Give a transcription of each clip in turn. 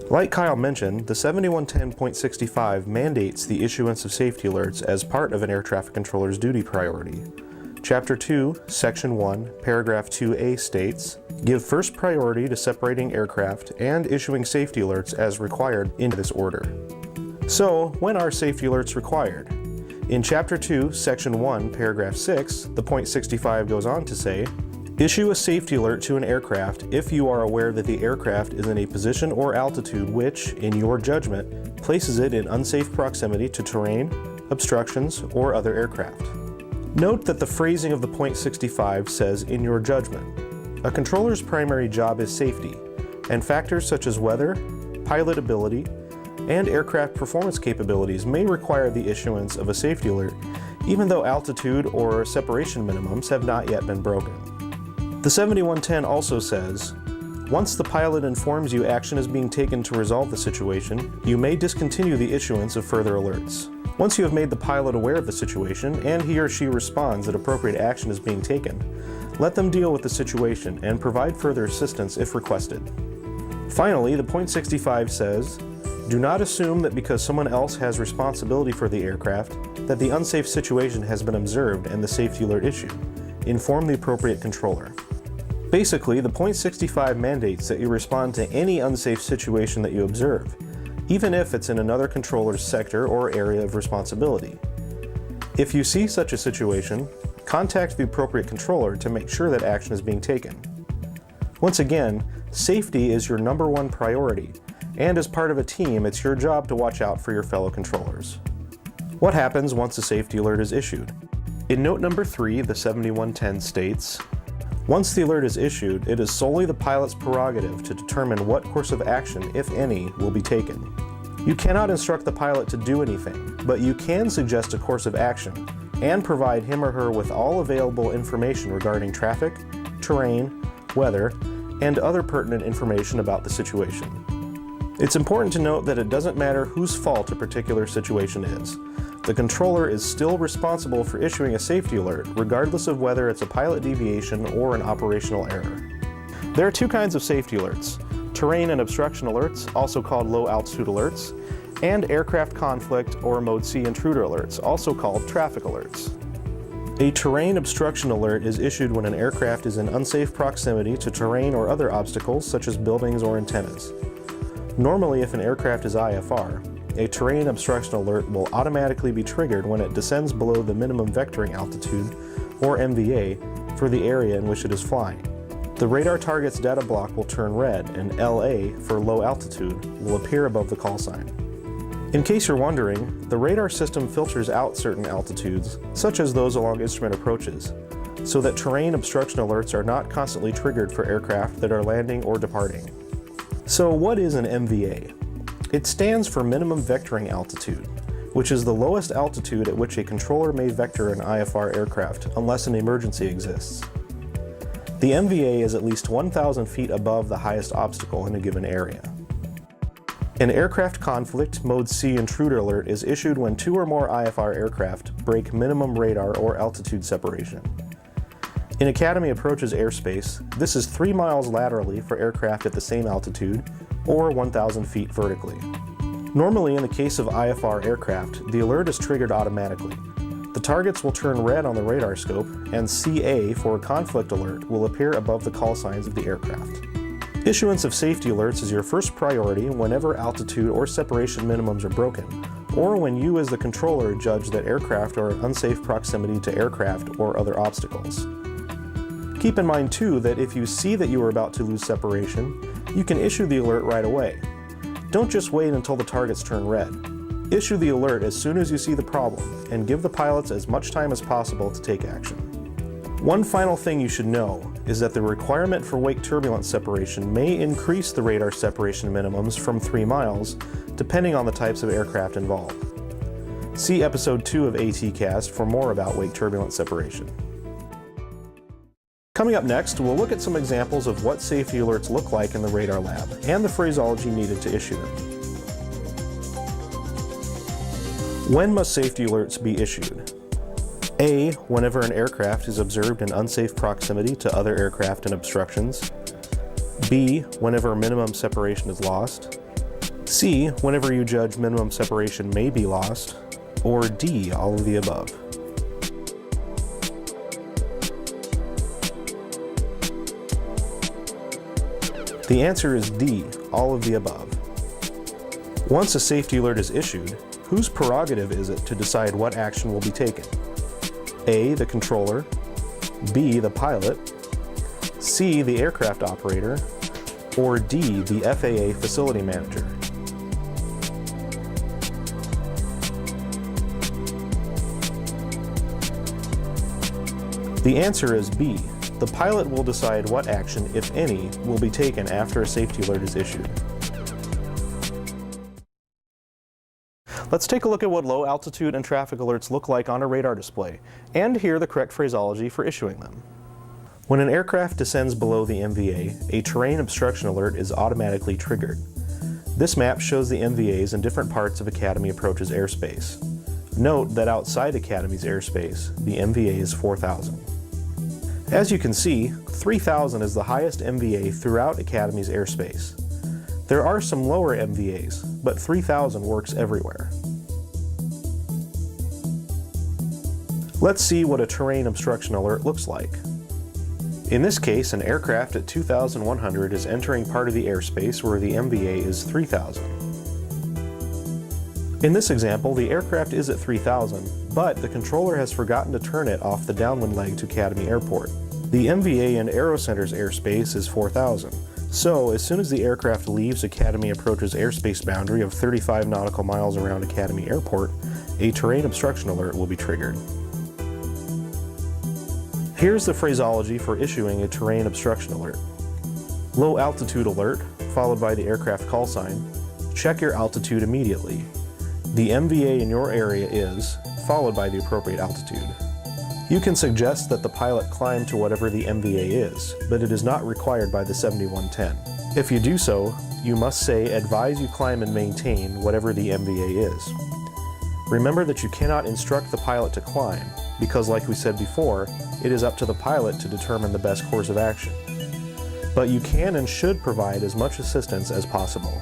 Like Kyle mentioned, the 7110.65 mandates the issuance of safety alerts as part of an air traffic controller's duty priority. Chapter 2, Section 1, Paragraph 2A states, "Give first priority to separating aircraft and issuing safety alerts as required in this order." So, when are safety alerts required? In Chapter 2, Section 1, Paragraph 6, the .65 goes on to say, "Issue a safety alert to an aircraft if you are aware that the aircraft is in a position or altitude which, in your judgment, places it in unsafe proximity to terrain, obstructions, or other aircraft." Note that the phrasing of the .65 says, "in your judgment." A controller's primary job is safety, and factors such as weather, pilot ability, and aircraft performance capabilities may require the issuance of a safety alert, even though altitude or separation minimums have not yet been broken. The 7110 also says, "Once the pilot informs you action is being taken to resolve the situation, you may discontinue the issuance of further alerts." Once you have made the pilot aware of the situation and he or she responds that appropriate action is being taken, let them deal with the situation and provide further assistance if requested. Finally, the .65 says, "Do not assume that because someone else has responsibility for the aircraft, that the unsafe situation has been observed and the safety alert issued. Inform the appropriate controller." Basically, the .65 mandates that you respond to any unsafe situation that you observe, even if it's in another controller's sector or area of responsibility. If you see such a situation, contact the appropriate controller to make sure that action is being taken. Once again, safety is your #1 priority, and as part of a team, it's your job to watch out for your fellow controllers. What happens once a safety alert is issued? In note number 3, the 7110 states, "Once the alert is issued, it is solely the pilot's prerogative to determine what course of action, if any, will be taken. You cannot instruct the pilot to do anything, but you can suggest a course of action and provide him or her with all available information regarding traffic, terrain, weather, and other pertinent information about the situation." It's important to note that it doesn't matter whose fault a particular situation is. The controller is still responsible for issuing a safety alert, regardless of whether it's a pilot deviation or an operational error. There are two kinds of safety alerts: terrain and obstruction alerts, also called low altitude alerts, and aircraft conflict or Mode C intruder alerts, also called traffic alerts. A terrain obstruction alert is issued when an aircraft is in unsafe proximity to terrain or other obstacles such as buildings or antennas. Normally, if an aircraft is IFR, a terrain obstruction alert will automatically be triggered when it descends below the minimum vectoring altitude, or MVA, for the area in which it is flying. The radar target's data block will turn red, and LA, for low altitude, will appear above the call sign. In case you're wondering, the radar system filters out certain altitudes, such as those along instrument approaches, so that terrain obstruction alerts are not constantly triggered for aircraft that are landing or departing. So what is an MVA? It stands for minimum vectoring altitude, which is the lowest altitude at which a controller may vector an IFR aircraft unless an emergency exists. The MVA is at least 1,000 feet above the highest obstacle in a given area. An aircraft conflict Mode C intruder alert is issued when 2 or more IFR aircraft break minimum radar or altitude separation. In Academy approaches airspace, this is 3 miles laterally for aircraft at the same altitude, or 1,000 feet vertically. Normally, in the case of IFR aircraft, the alert is triggered automatically. The targets will turn red on the radar scope, and CA for a conflict alert will appear above the call signs of the aircraft. Issuance of safety alerts is your first priority whenever altitude or separation minimums are broken, or when you as the controller judge that aircraft are in unsafe proximity to aircraft or other obstacles. Keep in mind too that if you see that you are about to lose separation, you can issue the alert right away. Don't just wait until the targets turn red. Issue the alert as soon as you see the problem, and give the pilots as much time as possible to take action. One final thing you should know is that the requirement for wake turbulence separation may increase the radar separation minimums from 3 miles, depending on the types of aircraft involved. See episode 2 of ATCast for more about wake turbulence separation. Coming up next, we'll look at some examples of what safety alerts look like in the radar lab, and the phraseology needed to issue them. When must safety alerts be issued? A. Whenever an aircraft is observed in unsafe proximity to other aircraft and obstructions. B. Whenever minimum separation is lost. C, whenever you judge minimum separation may be lost, or D, all of the above. The answer is D, all of the above. Once a safety alert is issued, whose prerogative is it to decide what action will be taken? A, the controller, B, the pilot, C, the aircraft operator, or D, the FAA facility manager? The answer is B. The pilot will decide what action, if any, will be taken after a safety alert is issued. Let's take a look at what low altitude and traffic alerts look like on a radar display, and hear the correct phraseology for issuing them. When an aircraft descends below the MVA, a terrain obstruction alert is automatically triggered. This map shows the MVAs in different parts of Academy Approach's airspace. Note that outside Academy's airspace, the MVA is 4,000. As you can see, 3,000 is the highest MVA throughout Academy's airspace. There are some lower MVAs, but 3,000 works everywhere. Let's see what a terrain obstruction alert looks like. In this case, an aircraft at 2,100 is entering part of the airspace where the MVA is 3,000. In this example, the aircraft is at 3,000, but the controller has forgotten to turn it off the downwind leg to Academy Airport. The MVA in Aerocenter's airspace is 4,000, so as soon as the aircraft leaves Academy Approach's airspace boundary of 35 nautical miles around Academy Airport, a terrain obstruction alert will be triggered. Here's the phraseology for issuing a terrain obstruction alert. Low altitude alert, followed by the aircraft call sign. Check your altitude immediately. The MVA in your area is, followed by the appropriate altitude. You can suggest that the pilot climb to whatever the MVA is, but it is not required by the 7110. If you do so, you must say, advise you climb and maintain whatever the MVA is. Remember that you cannot instruct the pilot to climb, because like we said before, it is up to the pilot to determine the best course of action. But you can and should provide as much assistance as possible.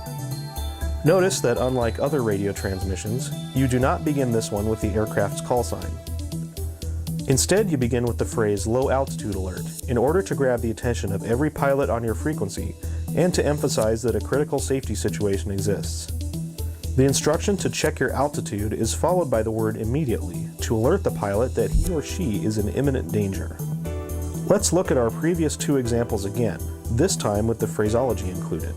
Notice that unlike other radio transmissions, you do not begin this one with the aircraft's call sign. Instead, you begin with the phrase low altitude alert in order to grab the attention of every pilot on your frequency and to emphasize that a critical safety situation exists. The instruction to check your altitude is followed by the word immediately to alert the pilot that he or she is in imminent danger. Let's look at our previous two examples again, this time with the phraseology included.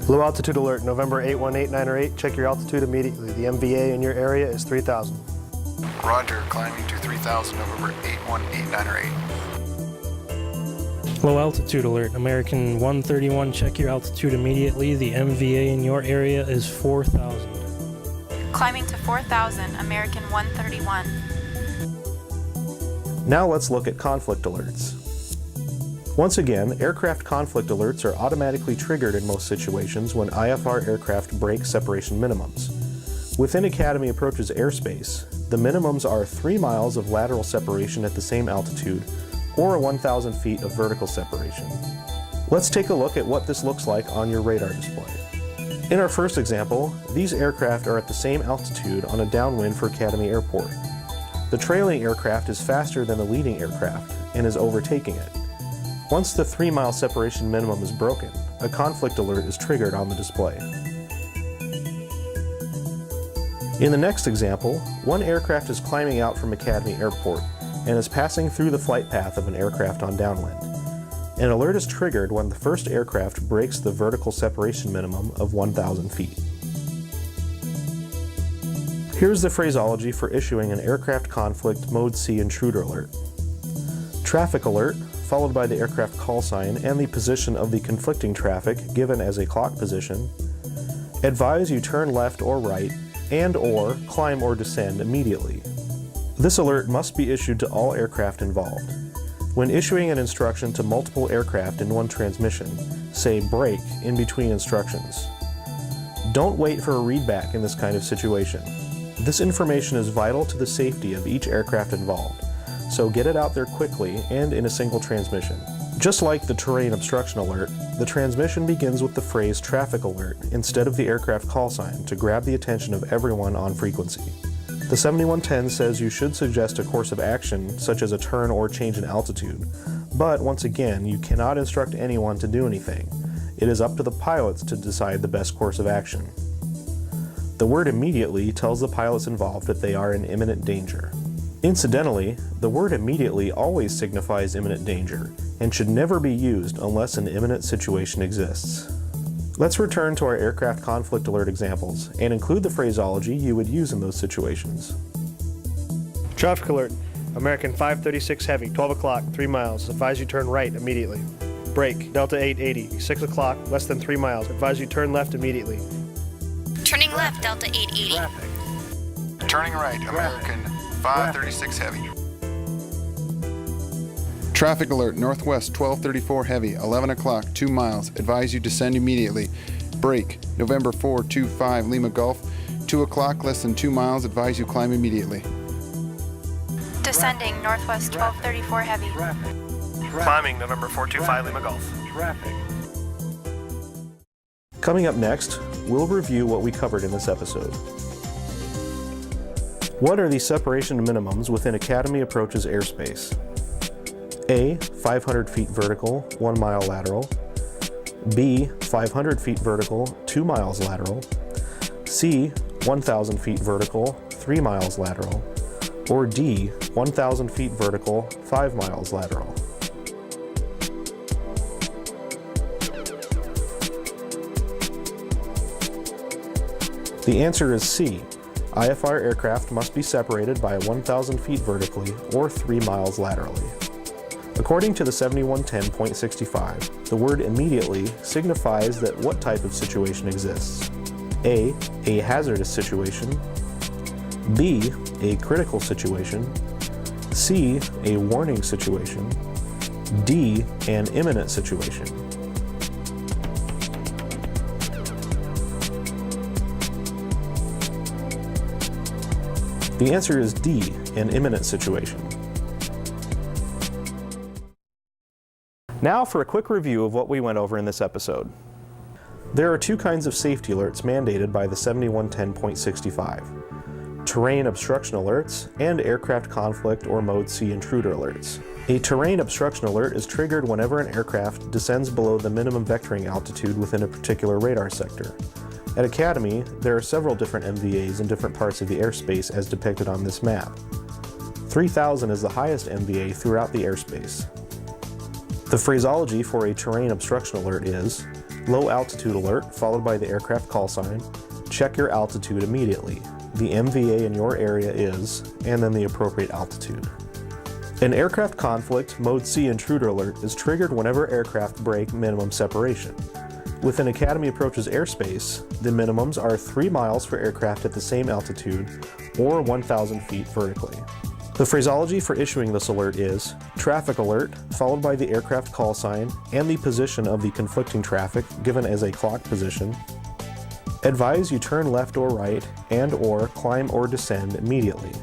Low altitude alert, November 818908, check your altitude immediately. The MVA in your area is 3,000. Roger, climbing to 3,000, November 818908. Low altitude alert, American 131, check your altitude immediately. The MVA in your area is 4,000. Climbing to 4,000, American 131. Now let's look at conflict alerts. Once again, aircraft conflict alerts are automatically triggered in most situations when IFR aircraft break separation minimums. Within Academy Approach's airspace, the minimums are 3 miles of lateral separation at the same altitude or 1,000 feet of vertical separation. Let's take a look at what this looks like on your radar display. In our first example, these aircraft are at the same altitude on a downwind for Academy Airport. The trailing aircraft is faster than the leading aircraft and is overtaking it. Once the 3-mile separation minimum is broken, a conflict alert is triggered on the display. In the next example, one aircraft is climbing out from Academy Airport and is passing through the flight path of an aircraft on downwind. An alert is triggered when the first aircraft breaks the vertical separation minimum of 1,000 feet. Here's the phraseology for issuing an aircraft conflict Mode C intruder alert. Traffic alert, followed by the aircraft call sign and the position of the conflicting traffic given as a clock position. Advise you turn left or right and/or climb or descend immediately. This alert must be issued to all aircraft involved. When issuing an instruction to multiple aircraft in one transmission, say break in between instructions. Don't wait for a readback in this kind of situation. This information is vital to the safety of each aircraft involved, so get it out there quickly and in a single transmission. Just like the terrain obstruction alert, the transmission begins with the phrase traffic alert instead of the aircraft call sign to grab the attention of everyone on frequency. The 7110 says you should suggest a course of action such as a turn or change in altitude, but once again, you cannot instruct anyone to do anything. It is up to the pilots to decide the best course of action. The word immediately tells the pilots involved that they are in imminent danger. Incidentally, the word immediately always signifies imminent danger and should never be used unless an imminent situation exists. Let's return to our aircraft conflict alert examples and include the phraseology you would use in those situations. Traffic alert. American 536 Heavy, 12 o'clock, 3 miles. Advise you turn right immediately. Brake. Delta 880, 6 o'clock, less than 3 miles. Advise you turn left immediately. Turning left, Delta 880. Turning right, American 536 Heavy. Traffic alert, Northwest 1234 Heavy, 11 o'clock, 2 miles. Advise you descend immediately. Brake, November 425 Lima Golf, 2 o'clock, less than 2 miles. Advise you climb immediately. Descending Northwest 1234 Heavy. Climbing November 425 Lima Golf. Coming up next, we'll review what we covered in this episode. What are the separation minimums within Academy Approaches airspace? A. 500 feet vertical, 1 mile lateral. B. 500 feet vertical, 2 miles lateral. C. 1,000 feet vertical, 3 miles lateral. Or D. 1,000 feet vertical, 5 miles lateral. The answer is C. IFR aircraft must be separated by 1,000 feet vertically or 3 miles laterally. According to the 7110.65, the word immediately signifies that what type of situation exists. A hazardous situation. B, a critical situation. C, a warning situation. D, an imminent situation. The answer is D, an imminent situation. Now for a quick review of what we went over in this episode. There are two kinds of safety alerts mandated by the 7110.65. Terrain obstruction alerts and aircraft conflict or Mode C intruder alerts. A terrain obstruction alert is triggered whenever an aircraft descends below the minimum vectoring altitude within a particular radar sector. At Academy, there are several different MVAs in different parts of the airspace as depicted on this map. 3,000 is the highest MVA throughout the airspace. The phraseology for a terrain obstruction alert is low altitude alert followed by the aircraft call sign, check your altitude immediately, the MVA in your area is, and then the appropriate altitude. An aircraft conflict Mode C intruder alert is triggered whenever aircraft break minimum separation. Within Academy Approaches airspace, the minimums are 3 miles for aircraft at the same altitude or 1,000 feet vertically. The phraseology for issuing this alert is traffic alert, followed by the aircraft call sign and the position of the conflicting traffic given as a clock position. Advise you turn left or right and or climb or descend immediately.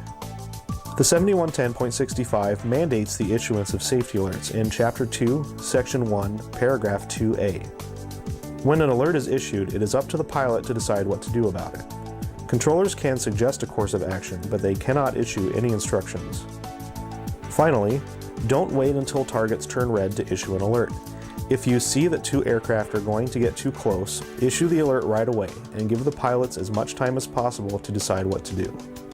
The 7110.65 mandates the issuance of safety alerts in Chapter 2, Section 1, Paragraph 2A. When an alert is issued, it is up to the pilot to decide what to do about it. Controllers can suggest a course of action, but they cannot issue any instructions. Finally, don't wait until targets turn red to issue an alert. If you see that two aircraft are going to get too close, issue the alert right away and give the pilots as much time as possible to decide what to do.